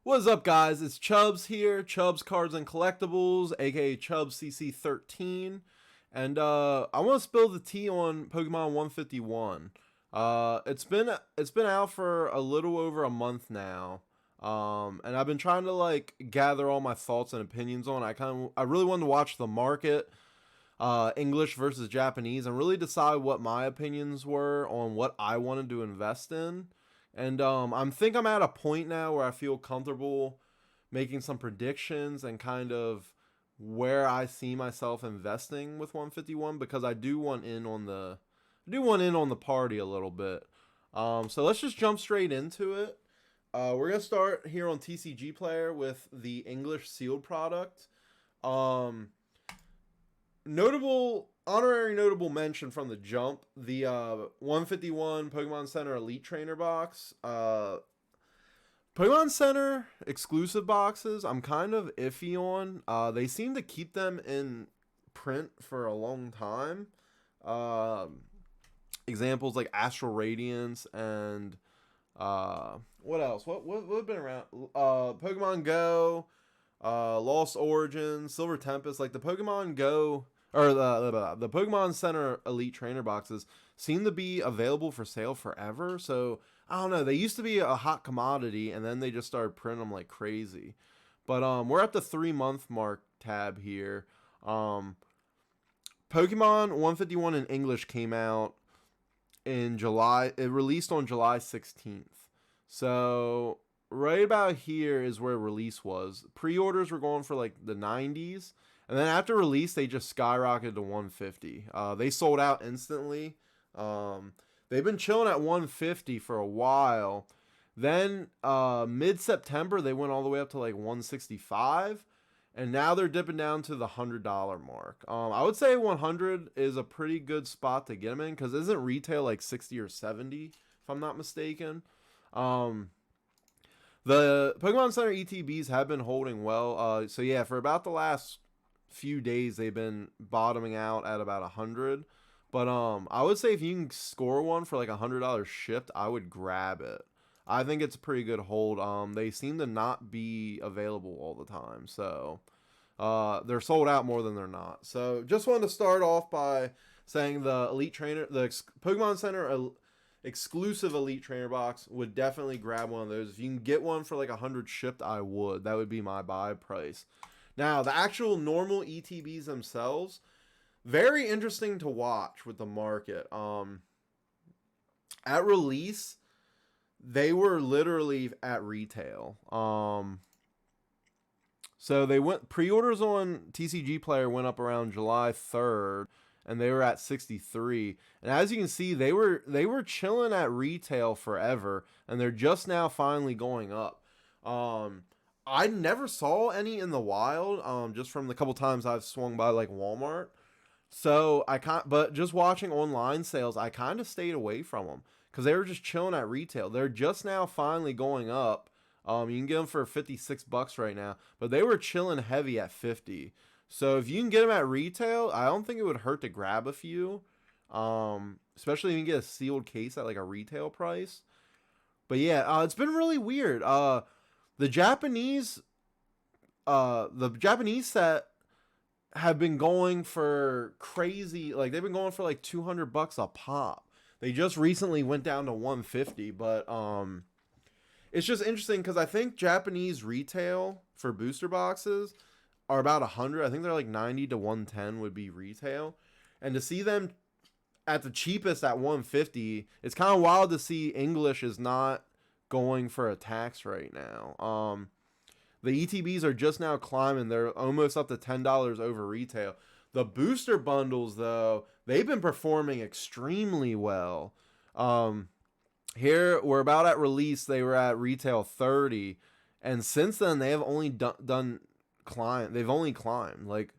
What's up, guys? It's Chubbs here, Chubbs Cards and Collectibles, aka Chubbs CC13, and I want to spill the tea on Pokemon 151. It's been out for a little over a month now, and I've been trying to gather all my thoughts and opinions on. I really wanted to watch the market, English versus Japanese, and really decide what my opinions were on what I wanted to invest in. And I'm at a point now where I feel comfortable making some predictions and kind of where I see myself investing with 151 because I do want in on the party a little bit. So let's just jump straight into it. We're gonna start here on TCG Player with the English sealed product. Um, notable mention from the jump, the 151 Pokemon Center Elite Trainer box. Pokemon Center exclusive boxes, I'm kind of iffy on. They seem to keep them in print for a long time. Examples like Astral Radiance and what else? What have been around? Pokemon Go, Lost Origins, Silver Tempest, like the Pokemon Go or the Pokemon Center Elite Trainer boxes seem to be available for sale forever. So I don't know. They used to be a hot commodity, and then they just started printing them like crazy. But we're at the 3 month mark tab here. Pokemon 151 in English came out in July. It released on July 16th. So right about here is where release was. Pre-orders were going for like the 90s. And then after release, they just skyrocketed to 150. They sold out instantly. They've been chilling at 150 for a while. Then mid-September, they went all the way up to like 165. And now they're dipping down to the $100 mark. I would say 100 is a pretty good spot to get them in because isn't retail like 60 or 70, if I'm not mistaken. The Pokemon Center ETBs have been holding well. So yeah, for about the last few days, they've been bottoming out at about 100. But I would say if you can score one for like $100 shipped, I would grab it. I think it's a pretty good hold. They seem to not be available all the time, so they're sold out more than they're not. So just wanted to start off by saying the Elite Trainer, the Pokemon Center exclusive Elite Trainer box would definitely grab one of those. If you can get one for like 100 shipped, I would. That would be my buy price. Now the actual normal ETBs themselves, very interesting to watch with the market. At release, they were literally at retail. So they went pre-orders on TCG Player went up around July 3rd, and they were at 63. And as you can see, they were chilling at retail forever, and they're just now finally going up. I never saw any in the wild, just from the couple times I've swung by like Walmart. So but just watching online sales, I kind of stayed away from them because they were just chilling at retail. They're just now finally going up. You can get them for $56 right now, but they were chilling heavy at 50. So if you can get them at retail, I don't think it would hurt to grab a few. Especially if you can get a sealed case at like a retail price. But yeah, it's been really weird. The Japanese, the Japanese set have been going for crazy, like they've been going for like $200 a pop. They just recently went down to 150, but it's just interesting because I think Japanese retail for booster boxes are about 100. I think they're like 90 to 110 would be retail, and to see them at the cheapest at 150, it's kind of wild to see English is not going for a tax right now. The ETBs are just now climbing. They're almost up to $10 over retail. The booster bundles, though, they've been performing extremely well. Here, we're about at release. They were at retail 30. And since then, they have only done climb. They've only climbed. Like,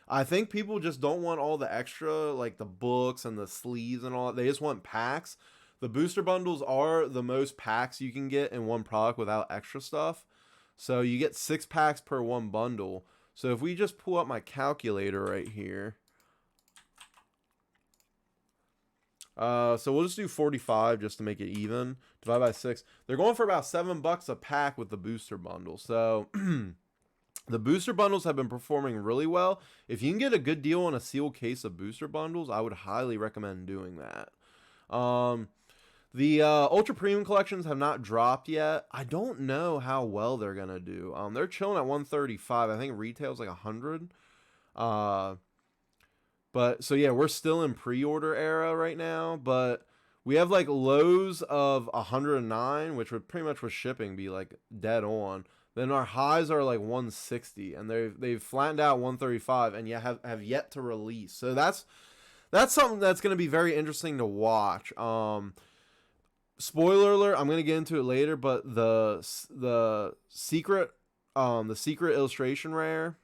I think people just don't want all the extra, like the books and the sleeves and all that. They just want packs. The booster bundles are the most packs you can get in one product without extra stuff. So you get 6 packs per one bundle. So if we just pull up my calculator right here, So we'll just do 45 just to make it even. Divide by 6. They're going for about $7 a pack with the booster bundle. So the booster bundles have been performing really well. If you can get a good deal on a sealed case of booster bundles, I would highly recommend doing that. The Ultra Premium collections have not dropped yet. I don't know how well they're going to do. They're chilling at 135. I think retail's like 100. But so yeah, we're still in pre-order era right now, but we have like lows of 109, which would pretty much with shipping be like dead on. Then our highs are like 160, and they've flattened out 135, and have yet to release. So that's something that's going to be very interesting to watch. Spoiler alert, I'm going to get into it later, but the secret illustration rare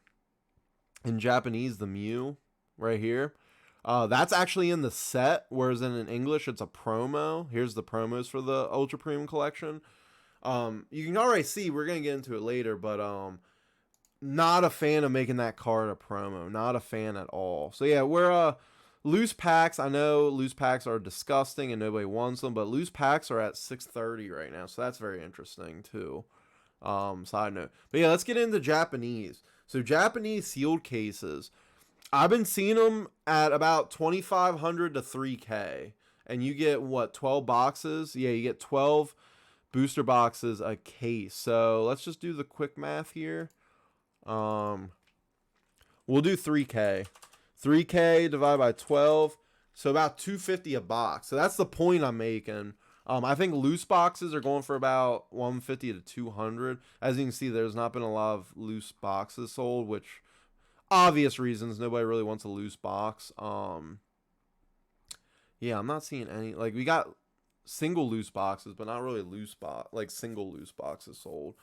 in Japanese, the Mew right here, that's actually in the set, whereas in English it's a promo. Here's the promos for the Ultra Premium collection. You can already see, we're going to get into it later, but not a fan of making that card a promo. Not a fan at all. So yeah, we're loose packs. I know loose packs are disgusting and nobody wants them, but loose packs are at 630 right now, so that's very interesting too. Side note. But yeah, let's get into Japanese. So Japanese sealed cases, I've been seeing them at about 2,500 to 3K, and you get what, 12 boxes? Yeah, you get 12 booster boxes a case. So let's just do the quick math here. We'll do 3K. 3K divided by 12, so about 250 a box. So that's the point I'm making. I think loose boxes are going for about 150 to 200. As you can see, there's not been a lot of loose boxes sold, which obvious reasons, nobody really wants a loose box. Yeah, I'm not seeing any. Like, we got single loose boxes, but not really single loose boxes sold.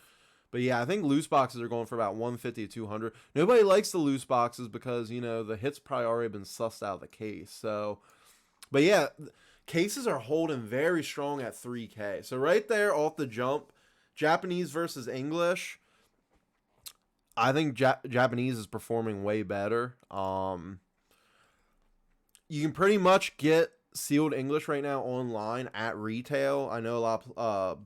But yeah, I think loose boxes are going for about 150 to 200. Nobody likes the loose boxes because, you know, the hit's probably already been sussed out of the case. So, but yeah, cases are holding very strong at 3K. So right there off the jump, Japanese versus English, I think Japanese is performing way better. You can pretty much get sealed English right now online at retail. I know a lot of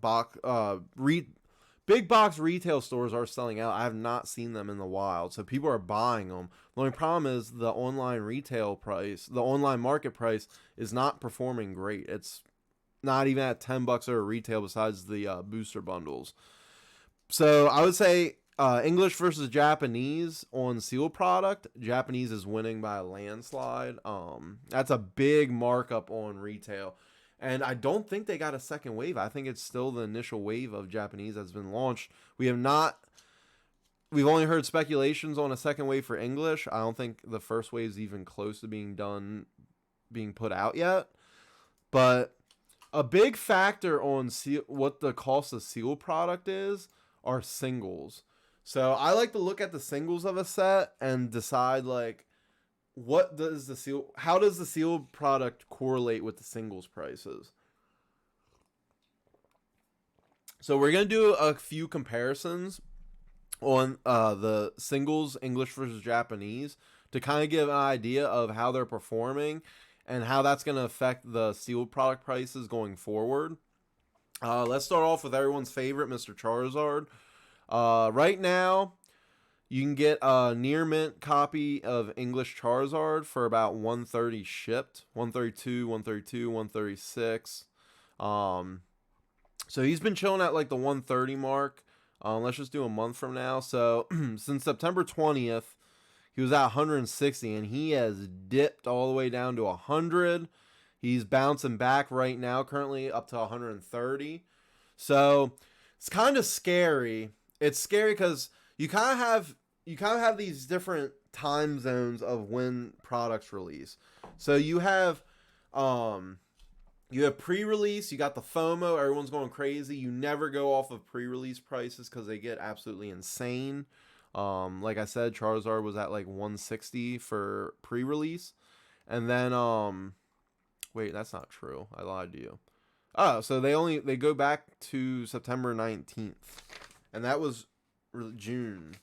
big box retail stores are selling out. I have not seen them in the wild, so people are buying them. The only problem is the online retail price, the online market price, is not performing great. It's not even at $10 over retail besides the booster bundles. So I would say English versus Japanese on sealed product. Japanese is winning by a landslide. That's a big markup on retail. And I don't think they got a second wave. I think it's still the initial wave of Japanese that's been launched. We've only heard speculations on a second wave for English. I don't think the first wave is even close to being put out yet. But a big factor on what the cost of sealed product is are singles. So I like to look at the singles of a set and decide, like, how does the sealed product correlate with the singles prices? So we're going to do a few comparisons on the singles English versus Japanese to kind of give an idea of how they're performing and how that's going to affect the sealed product prices going forward. Let's start off with everyone's favorite, Mr. Charizard. Right now, you can get a near mint copy of English Charizard for about 130 shipped. 132, 132, 136. So he's been chilling at like the 130 mark. Let's just do a month from now. So since September 20th, he was at 160, and he has dipped all the way down to 100. He's bouncing back right now, currently up to 130. So it's kind of scary. It's scary because you kind of have these different time zones of when products release. So you have pre-release, you got the FOMO, everyone's going crazy. You never go off of pre-release prices because they get absolutely insane. Like I said, Charizard was at like 160 for pre-release. And then wait, that's not true. I lied to you. Oh, so they go back to September 19th. And that was June.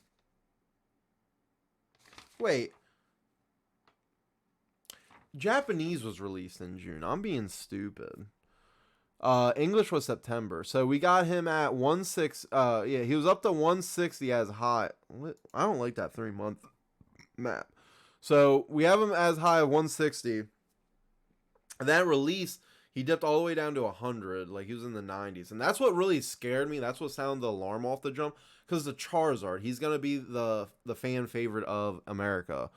Wait. Japanese was released in June. I'm being stupid. English was September. So we got him at 1/6. Yeah, he was up to 160 as high. What? I don't like that 3 month map. So we have him as high of 160. And that release, he dipped all the way down to 100. Like he was in the 90s. And that's what really scared me. That's what sounded the alarm off the jump. Because the Charizard, he's going to be the fan favorite of America.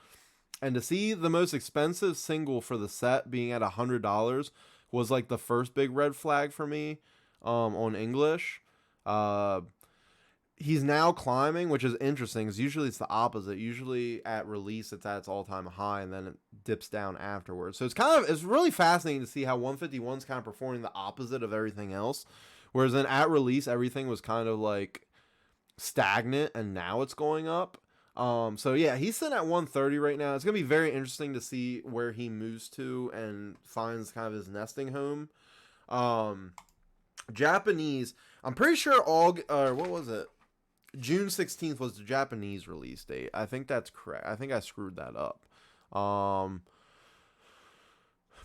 And to see the most expensive single for the set being at $100 was like the first big red flag for me on English. He's now climbing, which is interesting because usually it's the opposite. Usually at release it's at its all-time high and then it dips down afterwards. So it's really fascinating to see how 151 is kind of performing the opposite of everything else. Whereas then at release everything was kind of like stagnant and now it's going up. So yeah, he's sitting at 130 right now. It's gonna be very interesting to see where he moves to and finds kind of his nesting home. Japanese, I'm pretty sure what was it? June 16th was the Japanese release date. I think that's correct. I think I screwed that up.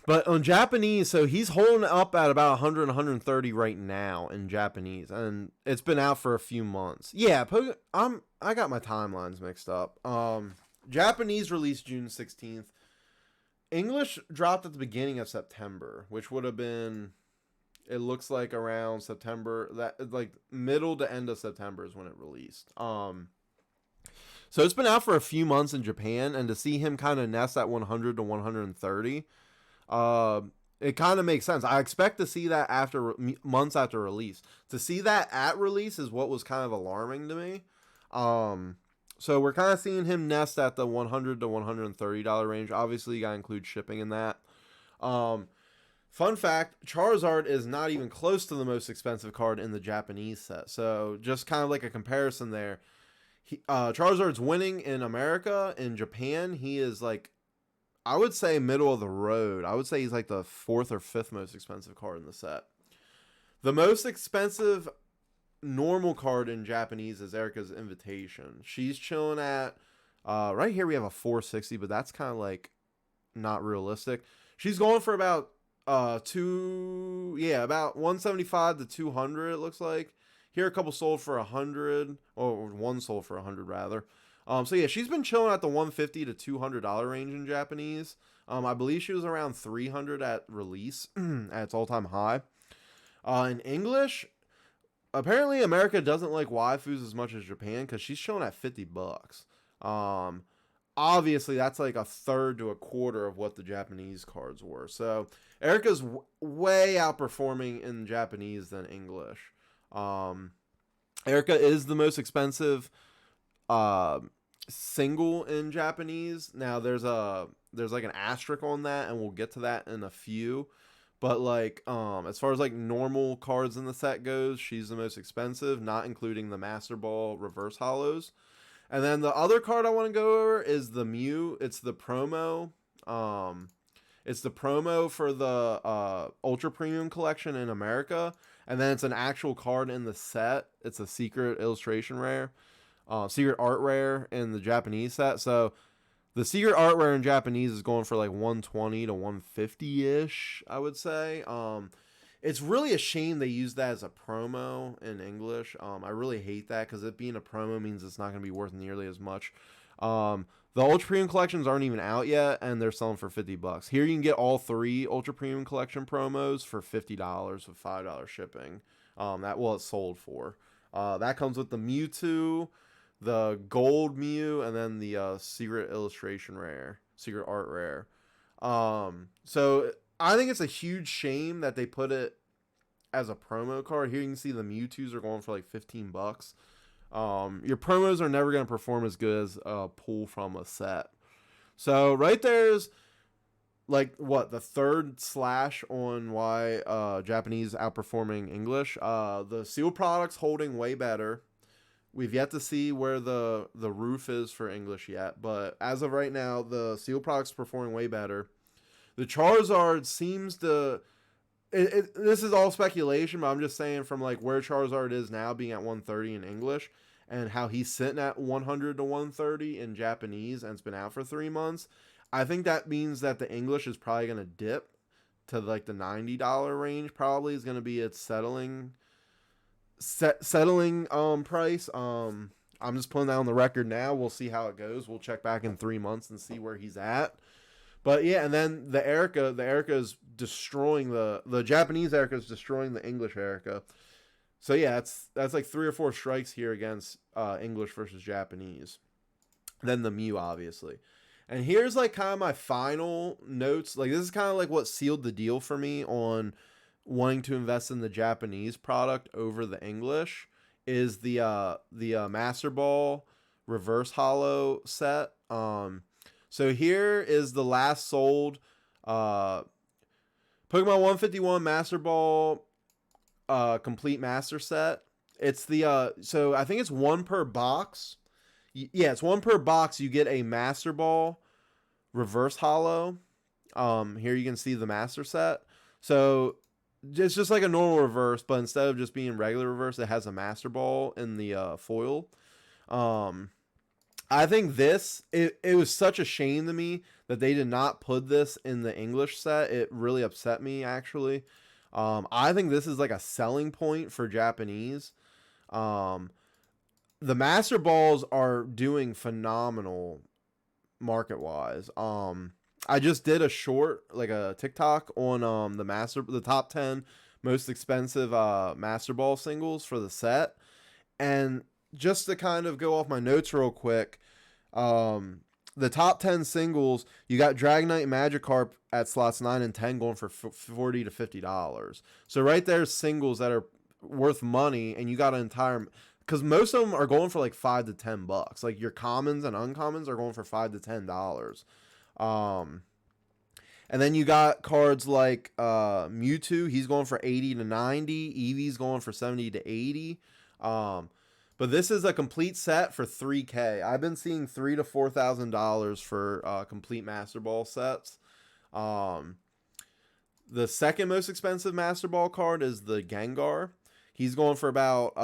But on Japanese, so he's holding up at about 100, 130 right now in Japanese, and it's been out for a few months. Yeah, I got my timelines mixed up. Japanese released June 16th. English dropped at the beginning of September, which would have been, it looks like around September, that like middle to end of September is when it released. So it's been out for a few months in Japan, and to see him kind of nest at 100 to 130. It kind of makes sense. I expect to see that after months after release. To see that at release is what was kind of alarming to me. So we're kind of seeing him nest at the $100 to $130 range. Obviously, you gotta include shipping in that. Fun fact: Charizard is not even close to the most expensive card in the Japanese set. So just kind of like a comparison there. Charizard's winning in America. In Japan, he is like, I would say middle of the road. I would say he's like the 4th or 5th most expensive card in the set. The most expensive normal card in Japanese is Erica's Invitation. She's chilling at, right here we have a 460, but that's kind of like not realistic. She's going for about about 175 to 200 it looks like. Here a couple sold for 100, or one sold for 100 rather. So yeah, she's been chilling at the $150 to $200 range in Japanese. I believe she was around 300 at release at its all-time high. In English, apparently America doesn't like waifus as much as Japan because she's chilling at $50. Obviously that's like a third to a quarter of what the Japanese cards were. So Erica's way outperforming in Japanese than English. Erica is the most expensive single in Japanese. Now there's like an asterisk on that, and we'll get to that in a few. But like as far as like normal cards in the set goes, she's the most expensive, not including the Master Ball reverse hollows. And then the other card I want to go over is the Mew. It's the promo. It's the promo for the Ultra Premium collection in America, and then it's an actual card in the set. It's a secret illustration rare. Secret art rare in the Japanese set. So the secret art rare in Japanese is going for like 120 to 150-ish, I would say. It's really a shame they use that as a promo in English. I really hate that because it being a promo means it's not going to be worth nearly as much. The Ultra Premium collections aren't even out yet, and they're selling for $50. Here you can get all 3 Ultra Premium collection promos for $50 with $5 shipping. It's sold for. That comes with the Mewtwo, the Gold Mew, and then the secret illustration rare, secret art rare. So I think it's a huge shame that they put it as a promo card. Here you can see the Mewtwo's are going for like $15. Your promos are never going to perform as good as a pull from a set. So right there's like the third slash on why Japanese outperforming English. The sealed products holding way better. We've yet to see where the roof is for English yet, but as of right now, the sealed products performing way better. The Charizard seems to... this is all speculation, but I'm just saying from like where Charizard is now, being at 130 in English, and how he's sitting at 100 to 130 in Japanese, and it's been out for 3 months. I think that means that the English is probably going to dip to like the $90 range. Probably is going to be its settling price. I'm just putting that on the record now. We'll see how it goes. We'll check back in 3 months and see where he's at. But yeah, and then the Erica is destroying the Japanese Erica is destroying the English Erica. So yeah, that's like 3 or 4 strikes here against English versus Japanese. Then the Mew, obviously. And here's like kind of my final notes. Like this is kind of like what sealed the deal for me on wanting to invest in the Japanese product over the English is the Master Ball Reverse Hollow set. So here is the last sold Pokemon 151 Master Ball complete master set. It's the so I think it's one per box. Yeah, it's one per box. You get a Master Ball Reverse Hollow. Here you can see the master set. So it's just like a normal reverse, but instead of just being regular reverse, it has a Master Ball in the foil. I think it was such a shame to me that they did not put this in the English set. It really upset me, actually. I think this is like a selling point for Japanese. The Master Balls are doing phenomenal market-wise. I just did a short, like a TikTok on the top 10 most expensive Master Ball singles for the set. And just to kind of go off my notes real quick, the top 10 singles, you got Dragonite and Magikarp at slots 9 and 10 going for $40 to $50. So right there's singles that are worth money, and you got an entire, because most of them are going for like $5 to $10. Like your commons and uncommons are going for $5 to $10. And then you got cards like Mewtwo, he's going for 80 to 90. Eevee's going for 70 to 80. But this is a complete set for $3K. I've been seeing $3,000 to $4,000 for complete Master Ball sets. The second most expensive Master Ball card is the Gengar. He's going for about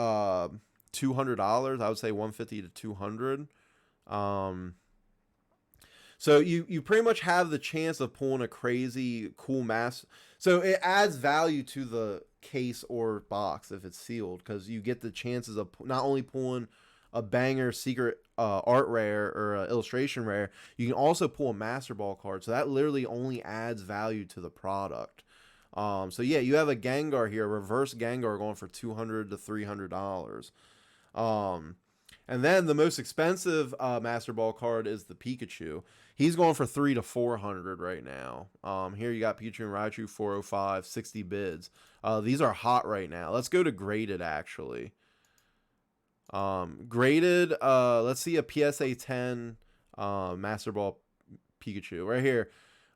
$200. I would say $150 to $200. So you pretty much have the chance of pulling a crazy cool So it adds value to the case or box if it's sealed, because you get the chances of not only pulling a banger secret art rare or illustration rare, you can also pull a Master Ball card. So that literally only adds value to the product. So yeah, you have a Gengar here, reverse Gengar, going for $200 to $300. And then the most expensive Master Ball card is the Pikachu. He's going for $300 to $400 right now. Here you got Pikachu and Raichu, 405, 60 bids. These are hot right now. Let's go to graded, actually. Graded, let's see a PSA 10 Master Ball Pikachu. Right here.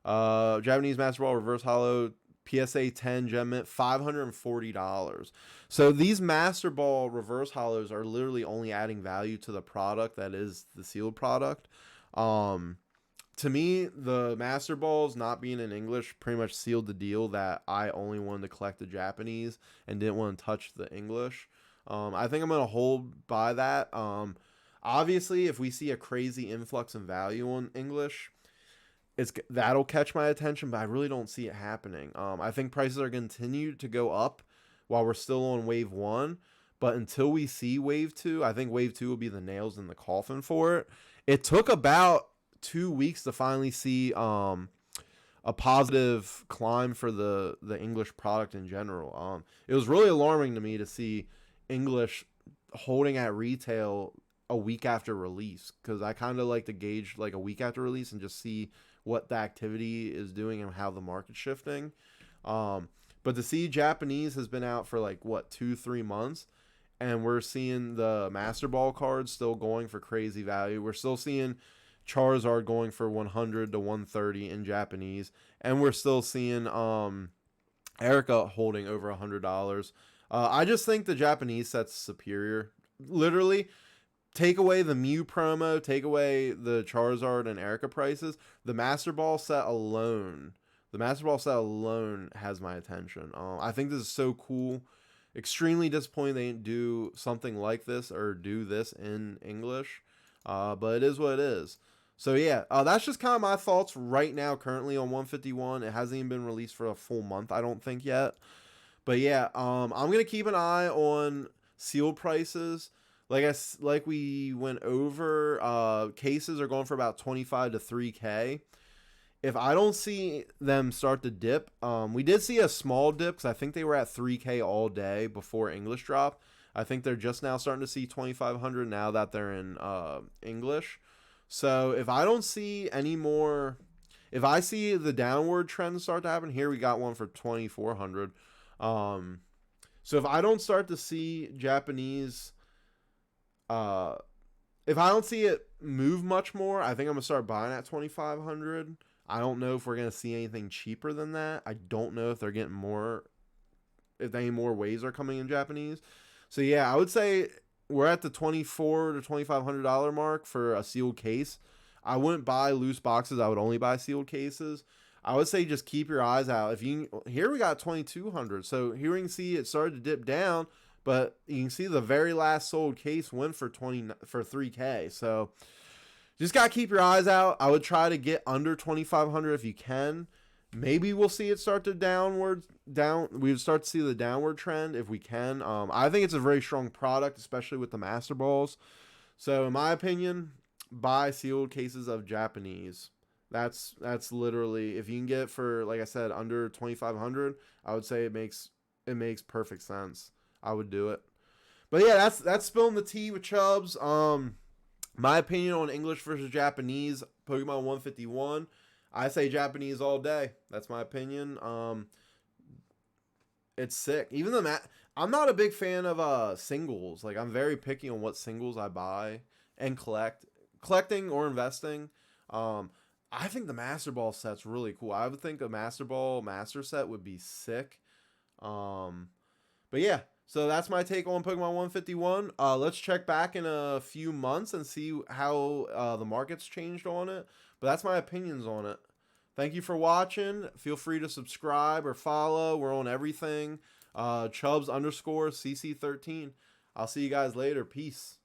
Japanese Master Ball Reverse Hollow PSA 10 Gem Mint, $540. So these Master Ball Reverse Hollows are literally only adding value to the product that is the sealed product. To me, the Master Balls not being in English pretty much sealed the deal that I only wanted to collect the Japanese and didn't want to touch the English. I think I'm going to hold by that. Obviously, if we see a crazy influx in value on English, that'll catch my attention, but I really don't see it happening. I think prices are going to continue to go up while we're still on wave 1. But until we see wave 2, I think wave 2 will be the nails in the coffin for it. It took about 2 weeks to finally see a positive climb for the English product in general. It was really alarming to me to see English holding at retail a week after release, because I kind of like to gauge like a week after release and just see what the activity is doing and how the market's shifting. But to see Japanese has been out for like what 2-3 months, and we're seeing the Master Ball cards still going for crazy value. We're still seeing Charizard going for 100 to 130 in Japanese, and we're still seeing Erica holding over $100. I just think the Japanese set's superior. Literally, take away the Mew promo, take away the Charizard and Erica prices, the Master Ball set alone has my attention. I think this is so cool. Extremely disappointed they didn't do something like this or do this in English, but it is what it is. So yeah, that's just kind of my thoughts right now, currently on 151. It hasn't even been released for a full month, I don't think yet. But yeah, I'm gonna keep an eye on sealed prices. Like we went over, cases are going for about 25 to 3K. If I don't see them start to dip, we did see a small dip because I think they were at 3K all day before English dropped. I think they're just now starting to see 2,500 now that they're in English. So if I don't see any more, if I see the downward trend start to happen, here we got one for 2,400. Um, so if I don't start to see Japanese, uh, if I don't see it move much more, I think I'm gonna start buying at 2,500. I don't know if we're gonna see anything cheaper than that. I don't know if they're getting more, if any more waves are coming in Japanese. So yeah, I would say we're at the $2,400 to $2,500 mark for a sealed case. I wouldn't buy loose boxes. I would only buy sealed cases. I would say just keep your eyes out. If you here we got 2,200. So here we can see it started to dip down, but you can see the very last sold case went for 3K. So just gotta keep your eyes out. I would try to get under 2,500 if you can. Maybe we'll see it start to down. We would start to see the downward trend if we can. I think it's a very strong product, especially with the Master Balls. So in my opinion, buy sealed cases of Japanese. That's literally, if you can get it for, like I said, under 2,500, I would say it makes perfect sense. I would do it. But yeah, that's spilling the tea with Chubbs. My opinion on English versus Japanese Pokemon 151. I say Japanese all day. That's my opinion. It's sick. Even I'm not a big fan of singles. Like, I'm very picky on what singles I buy and collecting or investing. I think the Master Ball set's really cool. I would think a Master Ball Master set would be sick. But yeah, so that's my take on Pokemon 151. Let's check back in a few months and see how the market's changed on it. But that's my opinions on it. Thank you for watching. Feel free to subscribe or follow. We're on everything. Chubbs _CC13. I'll see you guys later. Peace.